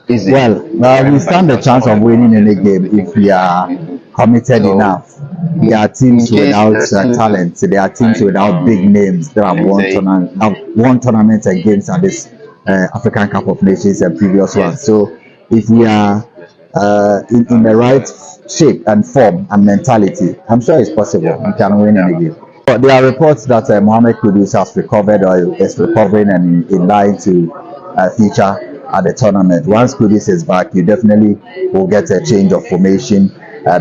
easy Well, for we everybody stand a that's chance of following winning any the game if we are committed So, enough. There are in teams case without the team talent. There are teams like without big names that let me say have won tournaments and games at this African Cup of Nations and previous ones. yes, So, if we are in the right shape and form and mentality, I'm sure it's possible. We can win any game. But there are reports that Mohamed Kudus has recovered or is recovering and in line to feature at the tournament. Once Kudus is back, you definitely will get a change of formation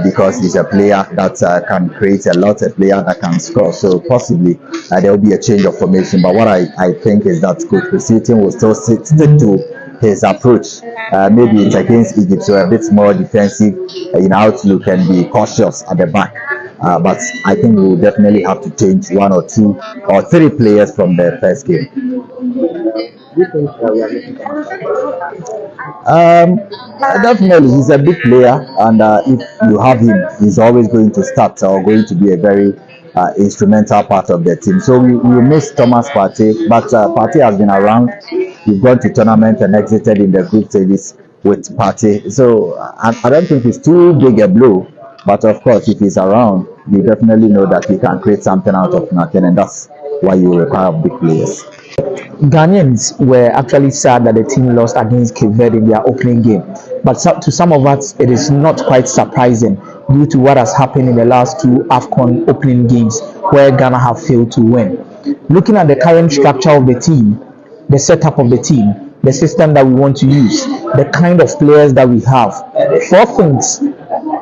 because he's a player that can create a lot, a player that can score. So possibly there will be a change of formation. But what I think is that Coach Christian will still stick to his approach. Maybe it's against Egypt, so a bit more defensive in outlook and be cautious at the back. But I think we will definitely have to change one or two or three players from the first game. Definitely, he's a big player, and if you have him, he's always going to start or going to be a very instrumental part of the team. So we miss Thomas Partey, but Partey has been around. We've gone to tournament and exited in the group stages with Partey. So I don't think it's too big a blow. But of course, if he's around, you definitely know that he can create something out of nothing, and that's why you require big players. Ghanaians were actually sad that the team lost against Cape Verde in their opening game. But to some of us, it is not quite surprising due to what has happened in the last two AFCON opening games where Ghana have failed to win. Looking at the current structure of the team, the setup of the team, the system that we want to use, the kind of players that we have, four things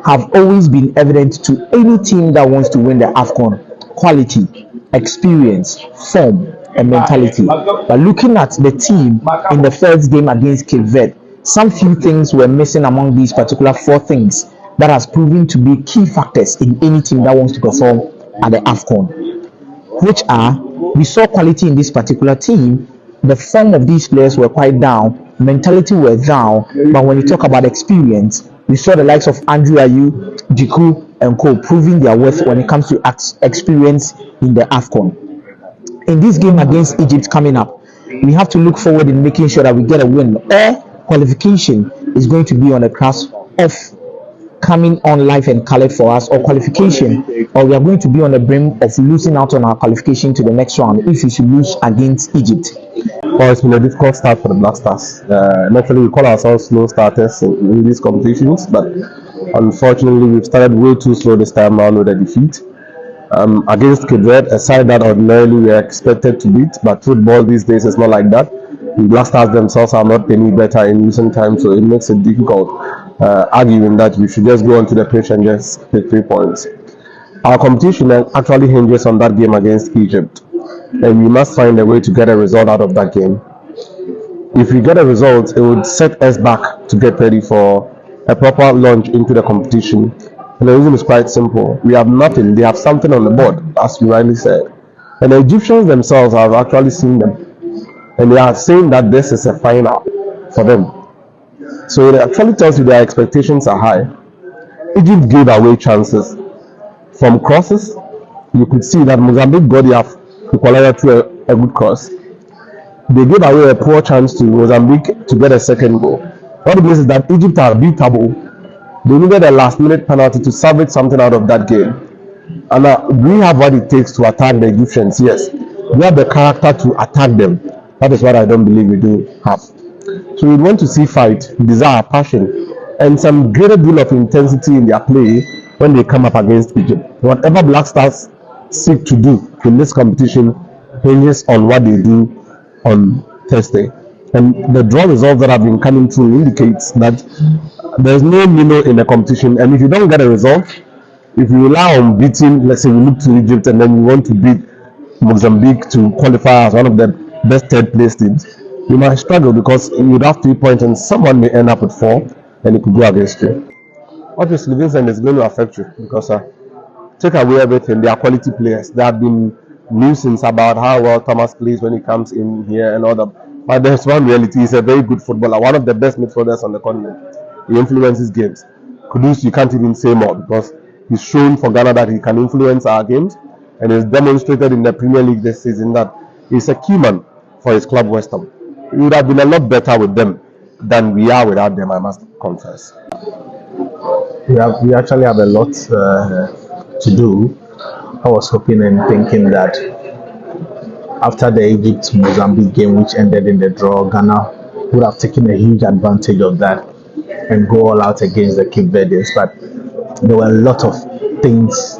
have always been evident to any team that wants to win the AFCON: quality, experience, form, and mentality. But looking at the team in the first game against Cape Verde, some few things were missing among these particular four things that has proven to be key factors in any team that wants to perform at the AFCON, which are: we saw quality in this particular team, the form of these players were quite down, mentality were down, but when you talk about experience, we saw the likes of Andrew Ayew, Jiku, and Co proving their worth when it comes to experience in the AFCON. In this game against Egypt coming up, we have to look forward in making sure that we get a win. Or qualification is going to be on the cusp of coming on live and colored for us, or qualification, or we are going to be on the brim of losing out on our qualification to the next round if we should lose against Egypt. Well, it's been a difficult start for the Black Stars. Naturally, we call ourselves slow starters in these competitions, but unfortunately, we've started way too slow this time around with a defeat. Against Cape Verde, a side that ordinarily we are expected to beat, but football these days is not like that. The Black Stars themselves are not any better in recent times, so it makes it difficult arguing that we should just go onto the pitch and just pick 3 points. Our competition actually hinges on that game against Egypt, and we must find a way to get a result out of that game. If we get a result, it would set us back to get ready for a proper launch into the competition. And the reason is quite simple. We have nothing. They have something on the board, as you rightly said. And the Egyptians themselves have actually seen them. And they are saying that this is a final for them. So it actually tells you their expectations are high. Egypt gave away chances. From crosses, you could see that Mozambique got their equalizer through a good cross. They gave away a poor chance to Mozambique to get a second goal. What it means is that Egypt are beatable. They needed a last-minute penalty to salvage something out of that game. And we have what it takes to attack the Egyptians, yes. We have the character to attack them. That is what I don't believe we do have. So we want to see fight, desire, passion, and some greater deal of intensity in their play when they come up against Egypt. Whatever Black Stars seek to do in this competition hinges on what they do on Thursday. And the draw results that have been coming through indicates that there's no minnow in the competition. And if you don't get a result, if you rely on beating, let's say we look to Egypt and then you want to beat Mozambique to qualify as one of the best third place teams, you might struggle because you would have 3 points and someone may end up with 4 and it could go against you. Obviously, Vincent, is going to affect you because take away everything. They are quality players. There have been nuisance about how well Thomas plays when he comes in here and all that. But there's one reality: he's a very good footballer, one of the best midfielders on the continent. He influences games. Kudus, you can't even say more because he's shown for Ghana that he can influence our games, and he's demonstrated in the Premier League this season that he's a key man for his club West Ham. He would have been a lot better with them than we are without them, I must confess. We actually have a lot to do. I was hoping and thinking that after the Egypt Mozambique game, which ended in the draw, Ghana would have taken a huge advantage of that and go all out against the Cape Verdeans. But there were a lot of things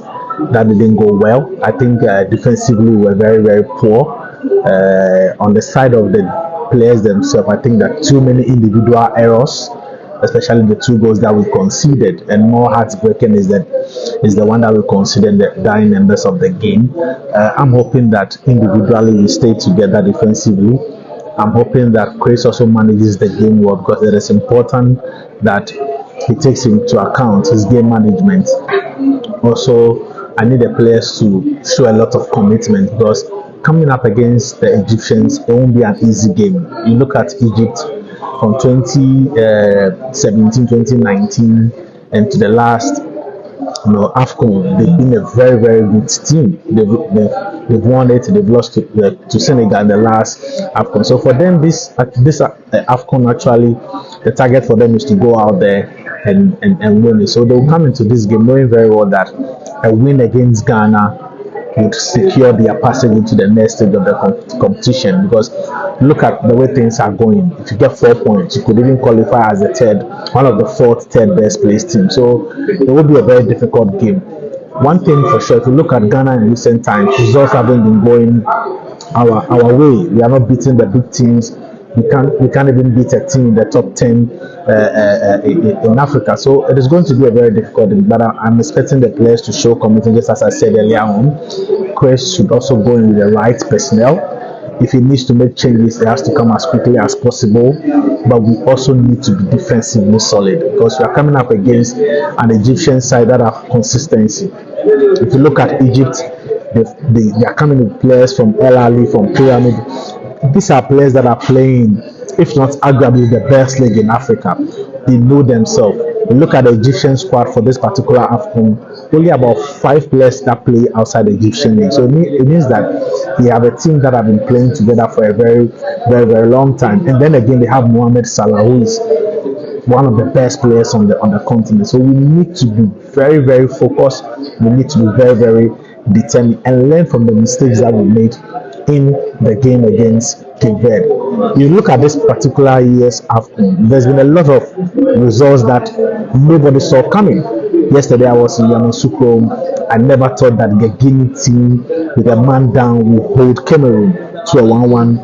that didn't go well. I think defensively we were very, very poor. On the side of the players themselves, I think that too many individual errors, especially the two goals that we conceded, and more heartbreaking is the one that we conceded the dying members of the game. I'm hoping that individually we stay together defensively. I'm hoping that Chris also manages the game well, because it is important that he takes into account his game management. Also, I need the players to show a lot of commitment, because coming up against the Egyptians, it won't be an easy game. You look at Egypt from 2017, 2019, and to the last AFCON, they've been a very, very good team. They've won it. They've lost to Senegal in the last AFCON. So for them, this AFCON, actually, the target for them is to go out there and win it. So they'll come into this game knowing very well that a win against Ghana would secure their passage into the next stage of the competition. Because look at the way things are going. If you get 4 points, you could even qualify as one of the third best placed team. So it will be a very difficult game. One thing for sure, if you look at Ghana in recent times, results haven't been going our way. We are not beating the big teams. We can't even beat a team in the top 10 in Africa. So it is going to be a very difficult game. But I'm expecting the players to show commitment, just as I said earlier on. Chris should also go in with the right personnel. If he needs to make changes, it has to come as quickly as possible. But we also need to be defensively solid, because we are coming up against an Egyptian side that have consistency. If you look at Egypt, they are coming with players from El Ali, from Pyramid. These are players that are playing, if not arguably, the best league in Africa. They know themselves. You look at the Egyptian squad for this particular AFCON, only about 5 players that play outside the Egyptian league. So it means that they have a team that have been playing together for a very, very, very long time. And then again, they have Mohamed Salah, who is one of the best players on the continent. So we need to be very, very focused. We need to be very, very determined and learn from the mistakes that we made in the game against Cape Verde. You look at this particular year's AFCON, there's been a lot of results that nobody saw coming. Yesterday I was in Yamoussoukro. I never thought that the Guinea team with a man down will hold Cameroon to a 1-1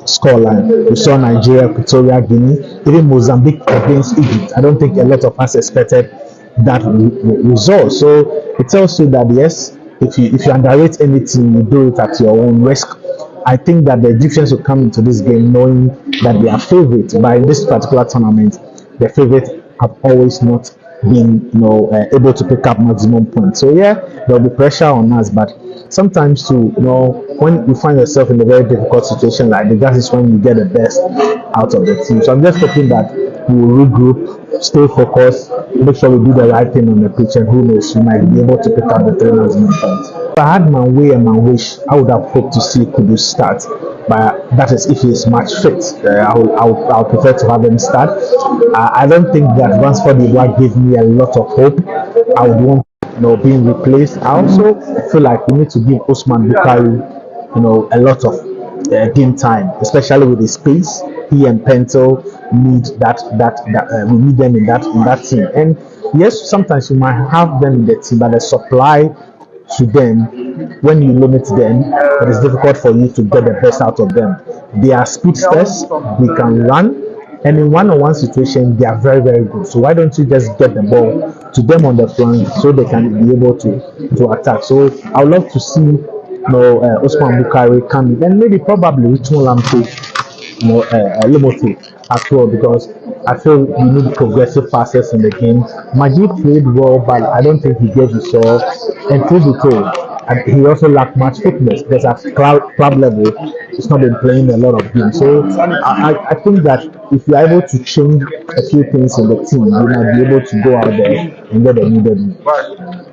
scoreline. We saw Nigeria, Equatorial Guinea, even Mozambique against Egypt. I don't think a lot of us expected that result. So it tells you that yes, if you underrate any team, you do it at your own risk. I think that the Egyptians will come into this game knowing that they are favorites. But in this particular tournament, the favorites have always not been, able to pick up maximum points. So yeah, there will be pressure on us. But sometimes too, when you find yourself in a very difficult situation like this, that is when you get the best out of the team. So I'm just hoping that we will regroup, stay focused, make sure we do the right thing on the pitch, and who knows, we might be able to pick up the 3 maximum points. If I had my way and my wish, I would have hoped to see Kudus start, but that is if he is match fit. I would prefer to have him start. I don't think that Ransford Ivoire gave me a lot of hope. I would want being replaced. I also feel like we need to give Osman Bukari a lot of game time, especially with his pace. He and Pento need that we need them in that team. And yes, sometimes you might have them in the team, but the supply to them, when you limit them, it is difficult for you to get the best out of them. They are speedsters, they can run, and in one-on-one situation, they are very, very good. So why don't you just get the ball to them on the front so they can be able to attack? So I would love to see Osman Bukari come in, and maybe probably Richmond Lampe, Lomoto as well, because I feel we need progressive passes in the game. Majid played well, but I don't think he gave his all. And truth be told, and he also lacked much fitness because at club level, he's not been playing a lot of games. So I think that if you're able to change a few things in the team, you might be able to go out there and get a needed win.